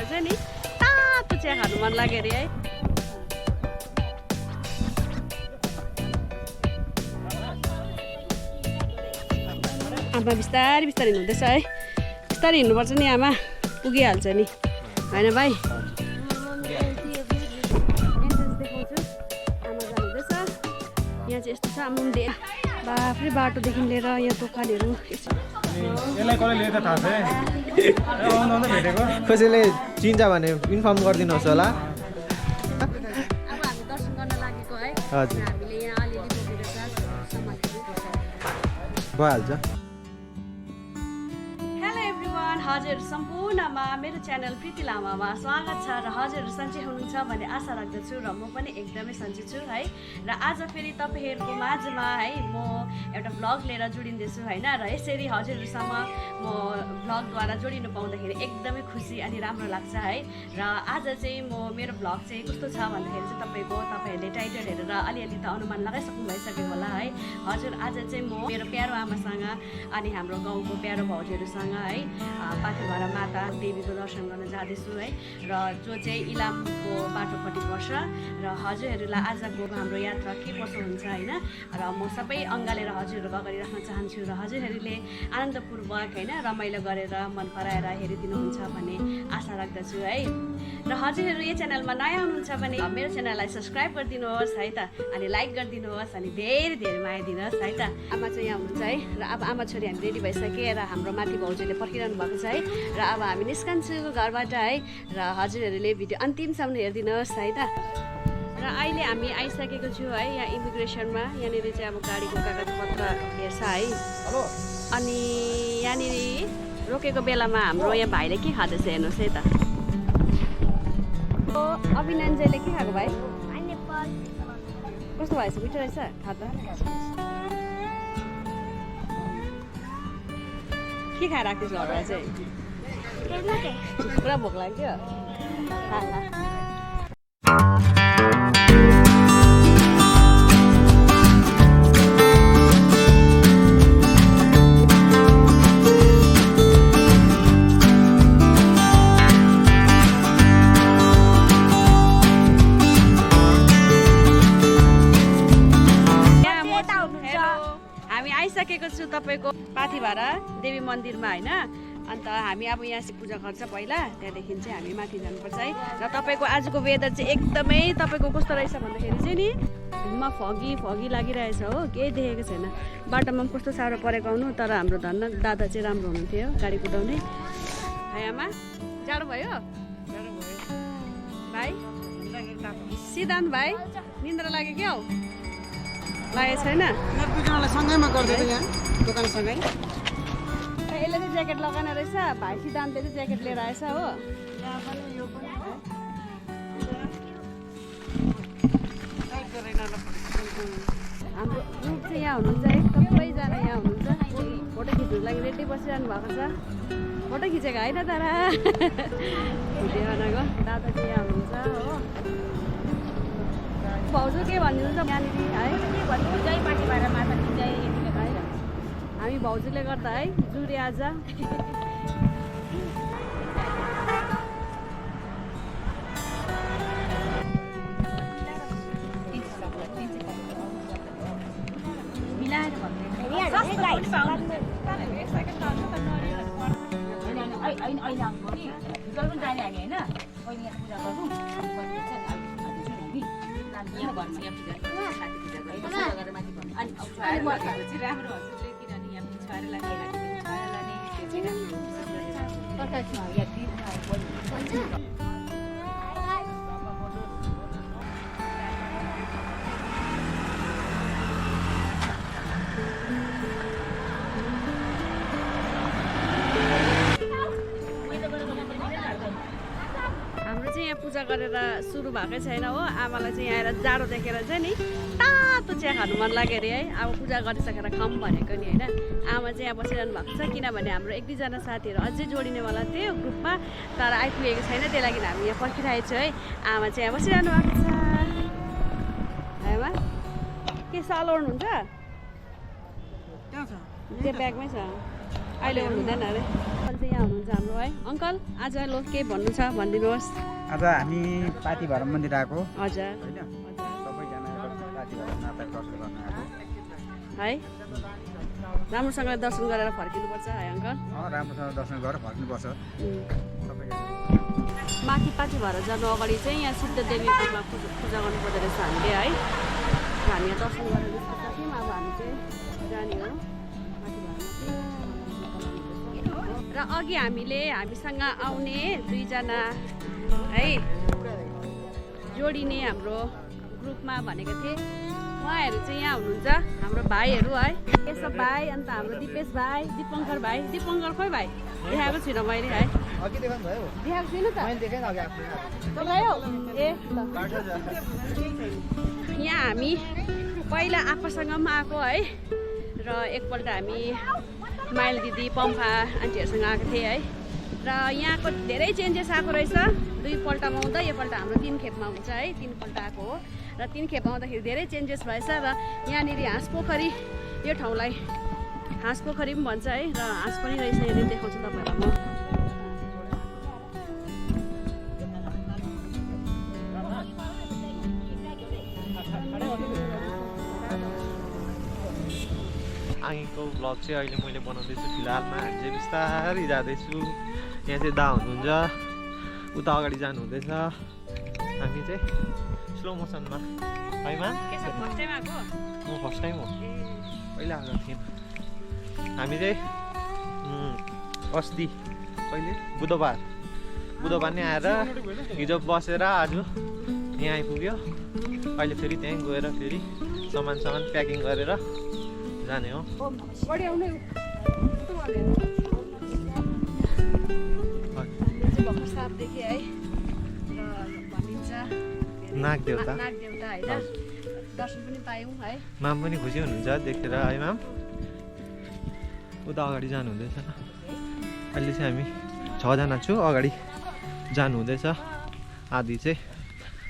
बेला चाहिँ नि तातो चिया खानु मन लाग्यो अरे है। आमा बिस्तारै बिस्तारै हिँड्दैछ है, बिस्तारै हिँड्नुपर्छ नि आमा, पुगिहाल्छ नि होइन भाइ। यहाँ चाहिँ यस्तो छ मुन्डे बाफ्रे बाटोदेखि लिएर यहाँ दोकानहरू कसैले चिन्छ भने इन्फर्म गरिदिनुहोस् होला। अब हामी दर्शन गर्न लागेको है, हजुर हामीले यहाँ अलिअलि बोकेर भइहाल्छ। हजुर सम्पूर्णमा मेरो च्यानल प्रीति लामामा स्वागत छ र हजुरहरू सन्चै हुनुहुन्छ भन्ने आशा राख्दछु र म पनि एकदमै सन्चै छु है। र आज फेरि तपाईँहरूको माझमा है म एउटा भ्लग लिएर जोडिँदैछु होइन। र यसरी हजुरहरूसँग म भ्लगद्वारा जोडिनु पाउँदाखेरि एकदमै खुसी अनि राम्रो लाग्छ है। र आज चाहिँ मेरो भ्लग चाहिँ कस्तो छ भन्दाखेरि चाहिँ तपाईँहरूले टाइटल हेरेर अलिअलि त अनुमान लगाइसक्नु भइसक्यो होला है। हजुर आज चाहिँ म मेरो प्यारो आमासँग अनि हाम्रो गाउँको प्यारो भाउजूहरूसँग है पाथीभरा माता देवीको दर्शन गर्न जाँदैछु है। र जो चाहिँ इलामको बाटोपट्टि पर्छ र हजुरहरूलाई आजको हाम्रो यात्रा के कसो हुन्छ होइन। र म सबै अँगालेर हजुरहरूको अगाडि राख्न चाहन्छु र हजुरहरूले आनन्दपूर्वक होइन रमाइलो गरेर मन पराएर हेरिदिनुहुन्छ भन्ने आशा राख्दछु है। र हजुरहरू यो च्यानलमा नयाँ हुनुहुन्छ भने मेरो च्यानललाई सब्सक्राइब गरिदिनुहोस् है त, अनि लाइक गरिदिनुहोस्, अनि धेरै धेरै माया दिनुहोस् है त। आमा चाहिँ यहाँ हुनुहुन्छ है। र अब आमा छोरी हामी रेडी भइसके र हाम्रो माथि भाउजूले पर्खिरहनु भएको छ है। र अब हामी निस्कन्छु घरबाट है। र हजुरहरूले भिडियो अन्तिमसम्म हेरिदिनुहोस् है त। र अहिले हामी आइसकेको छु है यहाँ इमिग्रेसनमा। यहाँनिर चाहिँ अब गाडीको कागजपत्र हेर्छ है। अनि यहाँनिर रोकेको बेलामा हाम्रो यहाँ भाइले के खाँदैछ हेर्नुहोस् है त। अभिनन्दले के खाएको भाइ? कस्तो भएछ? मिठो रहेछ खाँदा? के खाएर आएको थिएछ घरमा चाहिँ? पुरा भोक लाग्यो। हामी आइसकेको छु तपाईँको पाथीभरा देवी मन्दिरमा होइन। अन्त हामी अब यहाँ पूजा गर्छ पहिला, त्यहाँदेखि चाहिँ हामी माथि जानुपर्छ है। र तपाईँको आजको वेदर चाहिँ एकदमै तपाईँको कस्तो रहेछ भन्दाखेरि चाहिँ नि हिउँमा फगी लागिरहेछ हो, केही देखेको छैन। बाटोमा पनि कस्तो साह्रो परेको आउनु, तर हाम्रो धन्न दादा चाहिँ राम्रो हुनुहुन्थ्यो गाडी कुदाउने है। आमा जाडो भयो भाइ? सिद्धान्त भाइ निन्द्रा लाग्यो क्या हौ? लागेको छैन? सँगैमा गरिदिएको यहाँ दोकानसँगै। यसले चाहिँ ज्याकेट लगाएन रहेछ, भाइ सिद्धान्तले चाहिँ ज्याकेट लिएर आएछ हो। हाम्रो ग्रुप चाहिँ यहाँ हुनुहुन्छ है, सबैजना यहाँ हुनुहुन्छ। फोटो खिच्नुको लागि रेडी बसिरहनु भएको छ। फोटो खिचेको होइन तर भिडियो बनाएको। दादा चाहिँ यहाँ हुनुहुन्छ हो। भाउजू के भनिदिनुहुन्छ यहाँनिर है? हामी भाउजूले गर्दा है जुरे आज पूजा गरेर सुरु भएकै छैन हो। आमालाई चाहिँ यहाँ आएर जाडो देखेर चाहिँ नि तातो चिया खानु मन लाग्यो अरे है। अब पूजा गरिसकेर खाऊँ भनेको नि होइन। आमा चाहिँ यहाँ बसिरहनु भएको छ, किनभने हाम्रो एक दुईजना साथीहरू अझै जोडिनेवाला थियो ग्रुपमा, तर आइपुगेको छैन। त्यही लागि हामी यहाँ पर्खिरहेको छु है। आमा चाहिँ यहाँ बसिरहनु भएको छ। आमा के साल ओर्नुहुन्छ? त्यो ब्यागमै छ, अहिले ओर्नु हुँदैन अरे। चाहिँ यहाँ हुनुहुन्छ हाम्रो है अङ्कल आज लो के भन्नु छ भनिदिनुहोस् आज हामी पार्टी भएर मन्दिर आएको हजुर होइन सबैजना पार्टी भएर माता दर्शन गर्न आएको है राम्रोसँगले दर्शन गरेर फर्किनुपर्छ है अङ्कल राम्रोसँग दर्शन गरेर फर्किनुपर्छ सबैजना माथि पार्टी भएर जानु अगाडि चाहिँ यहाँ सिद्ध देवीकोमा पूजा गर्नुपर्दो रहेछ हामीले है हामी यहाँ दर्शन गरेर निस्किसक्यौँ अब हामी चाहिँ जाने हो माथि भएर र अघि हामीसँग आउने दुईजना है जोडिने हाम्रो ग्रुपमा भनेको थिएँ उहाँहरू चाहिँ यहाँ हुनुहुन्छ हाम्रो भाइहरू है केशव भाइ अन्त हाम्रो दिपेश भाइ दिपङ्कर खोइ भाइ देखाएको छुइनँ मैले है देखाएको छुइनँ त गयो ए यहाँ हामी पहिला आफूसँग पनि आएको है र एकपल्ट हामी माइल दिदी पम्फा आन्टीहरूसँग आएको थिएँ है र यहाँको धेरै चेन्जेस आएको रहेछ दुईपल्टमा आउँदा योपल्ट हाम्रो 3 खेपमा हुन्छ है 3 पल्ट आएको हो र 3 खेपमा आउँदाखेरि धेरै चेन्जेस भएछ र यहाँनिर हाँसपोखरी यो ठाउँलाई हाँसपोखरी पनि भन्छ है र हाँस पनि रहेछ यहाँनिर देखाउँछु तपाईँहरूलाई म आगेको भ्लग चाहिँ अहिले मैले बनाउँदैछु फिलहालमा हामी चाहिँ बिस्तारै जाँदैछु यहाँ चाहिँ दा हुनुहुन्छ उता अगाडि जानु हुँदैछ हामी चाहिँ स्लो मोसनमा है मा म फर्स्ट टाइम हो पहिला आएको थिएँ हामी चाहिँ अस्ति कहिले बुधबार नै आएर हिजो बसेर आज यहाँ आइपुग्यो अहिले फेरि त्यहीँ गएर फेरि सामान प्याकिङ गरेर जाने हो नाग देउता होइन दर्शन पनि पायौँ है माम पनि खुसी हुनुहुन्छ देखेर है माम उता अगाडि जानु हुँदैछ अहिले चाहिँ हामी 6 जना छु अगाडि जानु हुँदैछ आधी चाहिँ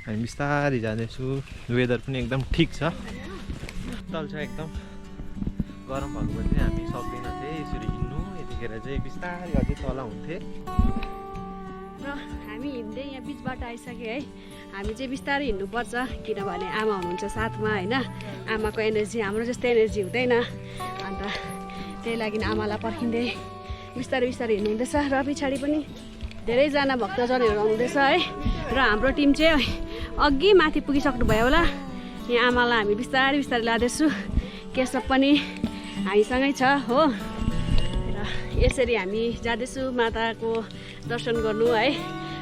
हामी बिस्तारै जाँदैछु वेदर पनि एकदम ठिक छ तल छ एकदम गरम भएको भए चाहिँ हामी सक्दैन थिएँ यसरी हिँड्नु यतिखेर चाहिँ बिस्तारै अझै तल हुन्थे र हामी हिँड्दै यहाँ बिचबाट आइसक्यो है हामी चाहिँ बिस्तारै हिँड्नुपर्छ किनभने आमा हुनुहुन्छ साथमा होइन आमाको एनर्जी हाम्रो जस्तो एनर्जी हुँदैन अन्त त्यही लागि आमालाई पर्खिँदै बिस्तारै हिँड्नु हुँदैछ र पछाडि पनि धेरैजना भक्तजनहरू आउँदैछ है र हाम्रो टिम चाहिँ अघि माथि पुगिसक्नु भयो होला यहाँ आमालाई हामी बिस्तारै लाँदैछु केशव पनि हामीसँगै छ हो र यसरी हामी जाँदैछु माताको दर्शन गर्नु है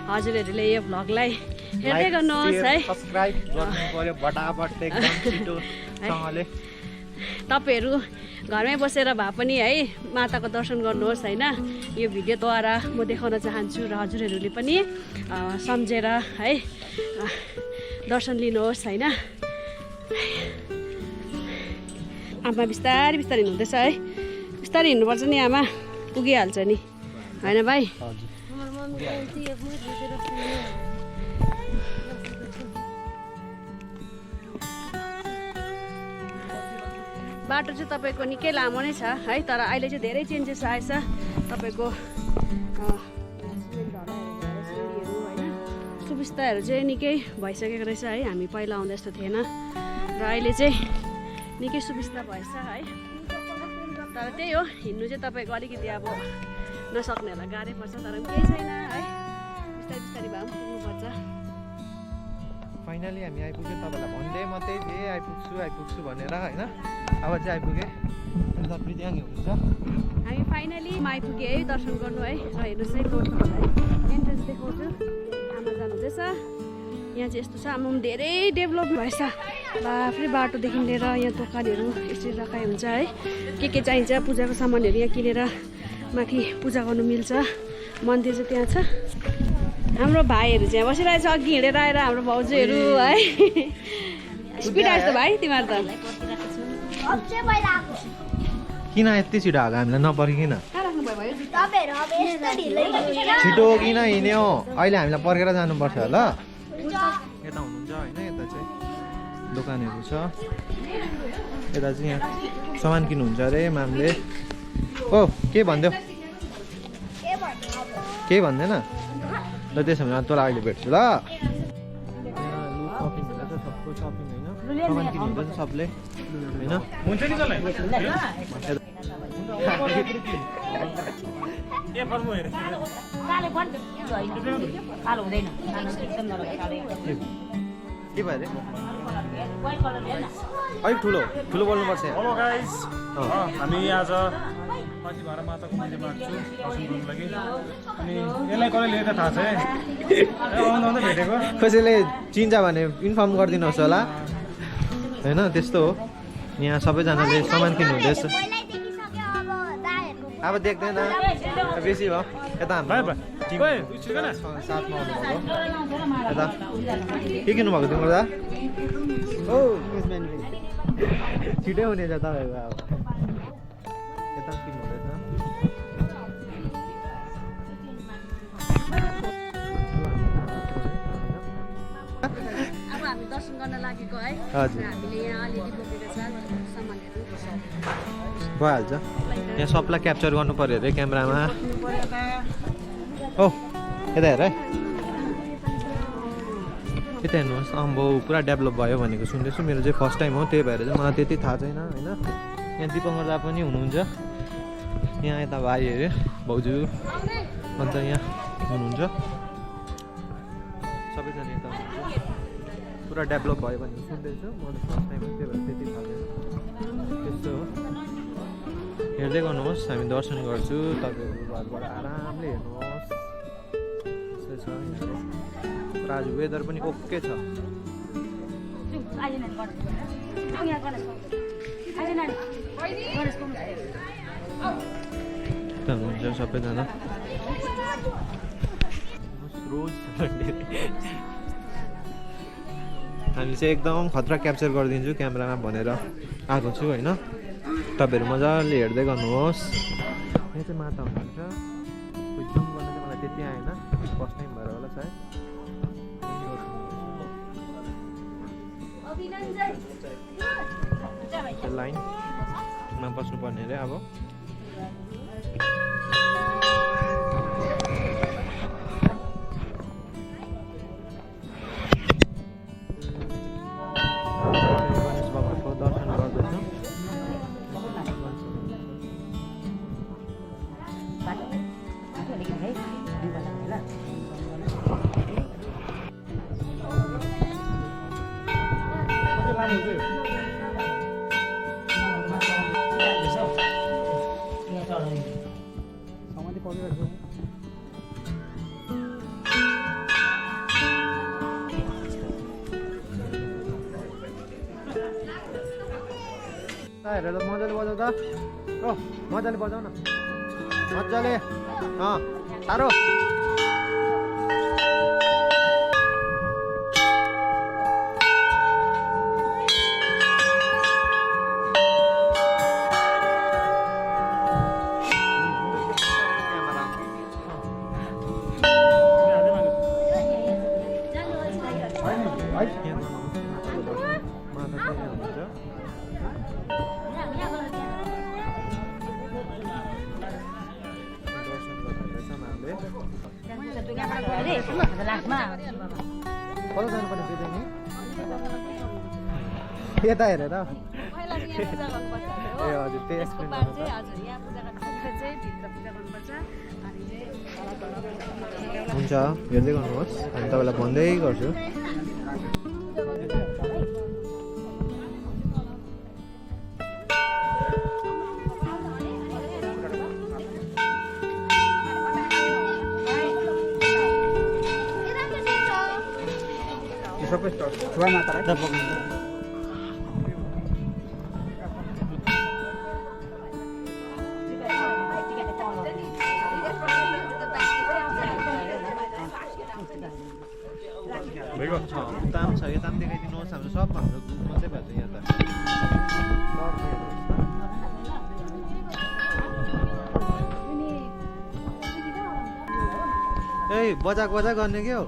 हजुरहरूले यो भ्लगलाई हेर्दै गर्नुहोस् है सब्स्क्राइब गर्नु पर्यो फटाफट एकदम छिटोसँगले तपाईँहरू घरमै बसेर भए पनि है माताको दर्शन गर्नुहोस् होइन यो भिडियोद्वारा म देखाउन चाहन्छु र हजुरहरूले पनि सम्झेर है दर्शन लिनुहोस् होइन आमा बिस्तारै हिँड्नुहुँदैछ है बिस्तारै हिँड्नुपर्छ नि आमा पुगिहाल्छ नि होइन भाइ बाटो चाहिँ तपाईँको निकै लामो नै छ है तर अहिले चाहिँ धेरै चेन्जेस आएछ तपाईँको सुविस्ताहरू चाहिँ निकै भइसकेको रहेछ है हामी पहिला आउँदा जस्तो थिएन र अहिले चाहिँ निकै सुविस्ता भएछ है तर त्यही हो हिँड्नु चाहिँ तपाईँको अलिकति अब नसक्नेहरूलाई गाह्रै पर्छ तर केही छैन है बिस्तारै भए पनि पुग्नुपर्छ फाइनली हामी आइपुग्यो तपाईँलाई भन्दै मात्रै थिएँ आइपुग्छु भनेर होइन अब चाहिँ आइपुगेँ अन्त प्रिति यहाँ हुनुहुन्छ हामी फाइनली आइपुग्यो है दर्शन गर्नु है र हेर्नुहोस् है रोडको एन्ट्रेन्स देखाउँछु आमा जानुहुँदैछ यहाँ चाहिँ यस्तो छ आमा धेरै डेभलप भएछ बाफ्रै बाटोदेखि लिएर यहाँ दोकानहरू यसरी राखाइ हुन्छ है के चाहिन्छ पूजाको सामानहरू यहाँ किनेर माथि पूजा गर्नु मिल्छ मन्दिर चाहिँ त्यहाँ छ हाम्रो भाइहरू चाहिँ बसिरहेको छ अघि हिँडेर आएर हाम्रो भाउजूहरू है स्पिड आएछ भाइ तिमीहरू त किन यति छिटो आएको हामीलाई नपर्खिकन छिटो किन हिँड्यो अहिले हामीलाई पर्खेर जानुपर्छ ल यता हुनुहुन्छ होइन यता चाहिँ दोकानहरू छ यता चाहिँ यहाँ सामान किन्नुहुन्छ अरे मामले ओ के भन्देऊ केही भन्दैन ल त्यसो भने तँलाई अहिले भेट्छु ल सपिङ हुँदैछ सबको सपिङ होइन सामान किन्नु हुँदैछ सबले होइन हुन्छ नि जसलाई ए फर्मु हेर कालो हुँदैन एकदम नराम्रो कालो के भयो अरे अलिक ठुलो ठुलो बोल्नुपर्छ यहाँ। हेलो गाइस हामी आज माथि भाडा माताको मन्दिरमा आएको छु दर्शन गर्नु लागि अनि यसलाई कसले लिएर थाहा छ है आउँदा आउँदै भेटेको कसैले चिन्छ भने इन्फर्म गरिदिनुहोस् होला होइन त्यस्तो हो यहाँ सबैजनाले सामान किन्नु हुँदैछ अब देख्दैन बेसी भयो यता हाम्रो साथमा आउनुभएको यता के किन्नु भएको तिम्रो दा ओ छिटै हुनेछ तपाईँको अब यता किन्नु हुँदैछ अब हामी दर्शन गर्न लागेको है हजुर हामीले यहाँ अलिअलि बोकेको छ सामानहरू भइहाल्छ यहाँ सबलाई क्याप्चर गर्नु पर्यो अरे क्यामेरामा ओ यता हेर है यता हेर्नुहोस् अम्बो पुरा डेभलप भयो भनेको सुन्दैछु मेरो चाहिँ फर्स्ट टाइम हो त्यही भएर चाहिँ मलाई त्यति थाहा छैन होइन यहाँ दिपङ्कर दा पनि हुनुहुन्छ यहाँ यता भाइ अरे भाउजू अन्त यहाँ हुनुहुन्छ सबैजना यता हुनुहुन्छ पुरा डेभलप भयो भनेको सुन्दैछु म त फर्स्ट टाइम हो त्यही भएर त्यति थाहा छैन त्यस्तो हो हेर्दै गर्नुहोस् हामी दर्शन गर्छु तपाईँहरू घरबाट आरामले हेर्नुहोस् त्यस्तै छ यहाँको र आज वेदर पनि ओके छ हुनुहुन्छ सबैजना रोज हामी चाहिँ एकदम खतरा क्याप्चर गरिदिन्छु क्यामेरामा भनेर आएको छु होइन तपाईँहरू मजाले हेर्दै गर्नुहोस् यहाँ चाहिँ माता हुनुहुन्छ जूम गर्न चाहिँ मलाई त्यति आएन फर्स्ट टाइम भएर होला सायद लाइनमा बस्नुपर्ने अरे अब गणेश बाबाको दर्शन गर्दैछौँ हेरेर मजाले बजाउ त ओ मजाले बजाउ न मजाले साह्रो कता जानुपर्ने त्यो चाहिँ नि यता हेरेर ए हजुर त्यही एक्सप्लेन हुन्छ हेर्दै गर्नुहोस् हामी तपाईँलाई भन्दै गर्छु सबै छुवा माता दाम छ यो दाम देखाइदिनुहोस् हाम्रो सब हाम्रो ग्रुप मात्रै भएछ यहाँ त ए बजाक गर्ने के हो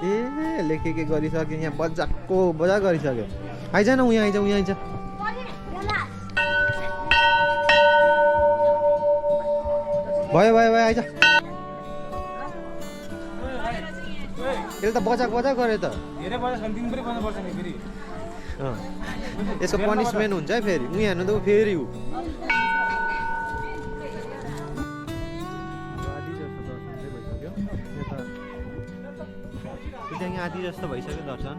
ए लेखे के गरिसक्यो यहाँ बजाको बजा गरिसक्यो आइज न उहाँ आइज भयो आइज यसले त बजाक गऱ्यो त धेरै बजा छ तिमी पनि बजाउनुपर्छ नि फेरि यसको पनिसमेन्ट हुन्छ है फेरि उयो हान्नु त ऊ फेरि ऊ आधी जस्तो भइसक्यो दर्शन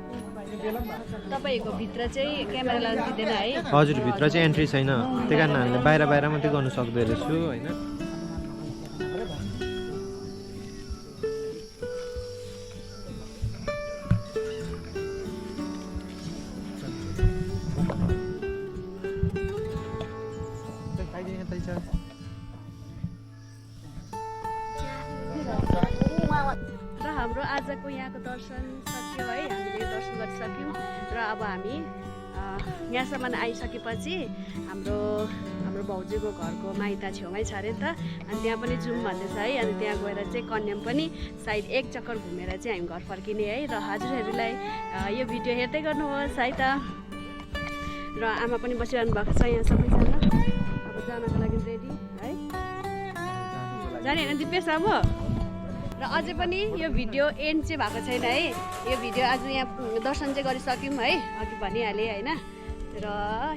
तपाईँको भित्र चाहिँ क्यामेरा लाउनु दिँदैन है हजुर भित्र चाहिँ एन्ट्री छैन त्यही कारण हामीले बाहिर मात्रै गर्नु सक्दो रहेछु होइन र हाम्रो आजको यहाँको दर्शन सक्यो है हामीले दर्शन गरिसक्यौँ र अब हामी यहाँसम्म आइसकेपछि हाम्रो भाउजूको घरको माइत छेउमै छ अरे नि त अनि त्यहाँ पनि जाउँ भन्दैछ है अनि त्यहाँ गएर चाहिँ कन्याम पनि सायद एक चक्कर घुमेर चाहिँ हामी घर फर्किने है र हजुरहरूलाई यो भिडियो हेर्दै गर्नुहोस् है त र आमा पनि बसिरहनु भएको छ यहाँ सबैजना अब जानको लागि रेडी है जाने होइन दिपेश अब र अझै पनि यो भिडियो एन्ड चाहिँ भएको छैन है यो भिडियो आज यहाँ दर्शन चाहिँ गरिसक्यौँ है अघि भनिहालेँ होइन र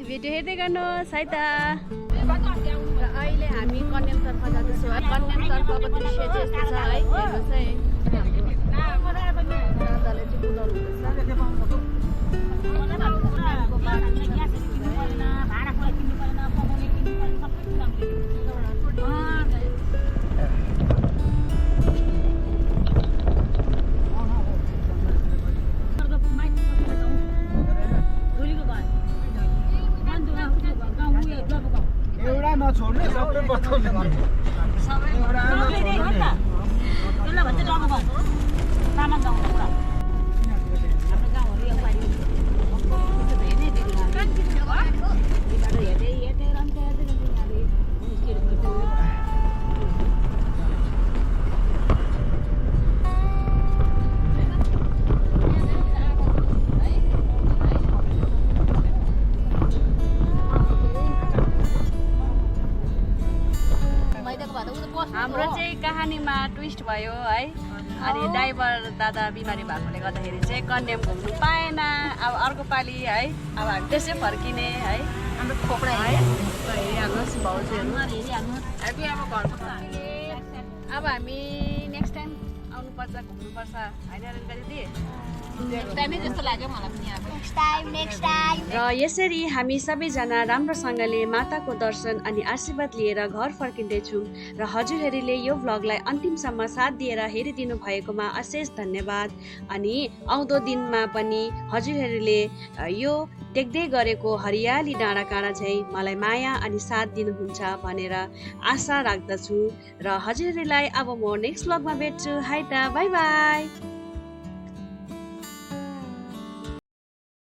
भिडियो हेर्दै गर्नुहोस् है त र अहिले हामी कन्यामतर्फ जाँदैछौँ है कन्यामतर्फको दृश्य चाहिँ यस्तो छ है हेर्नुहोस् है दादाले चाहिँ बुझाउनु एउटा नछोड्ने सबै बताउनु हाम्रो चाहिँ कहानीमा ट्विस्ट भयो है अनि ड्राइभर दादा बिमारी भएकोले गर्दाखेरि चाहिँ कन्याम घुम्नु पाएन अब अर्को पालि है अब हामी त्यसै फर्किने है हाम्रो खोपडा है हेरिहाल्नुहोस् भाउजूहरू हामी अब घरको अब हामी नेक्स्ट टाइम आउनुपर्छ घुम्नुपर्छ होइन रेणुका दिदी जस्तो लाग्यो मलाई पनि अब र यसरी हामी सबैजना राम्रोसँगले माताको दर्शन अनि आशीर्वाद लिएर घर फर्किँदैछौँ र हजुरहरूले यो भ्लगलाई अन्तिमसम्म साथ दिएर हेरिदिनु भएकोमा अशेष धन्यवाद अनि आउँदो दिनमा पनि हजुरहरूले यो देख्दै गरेको हरियाली डाँडाकाँडा चाहिँ मलाई माया अनि साथ दिनुहुन्छ भनेर आशा राख्दछु र हजुरहरूलाई अब म नेक्स्ट भ्लगमा भेट्छु हाई त बाई बाई।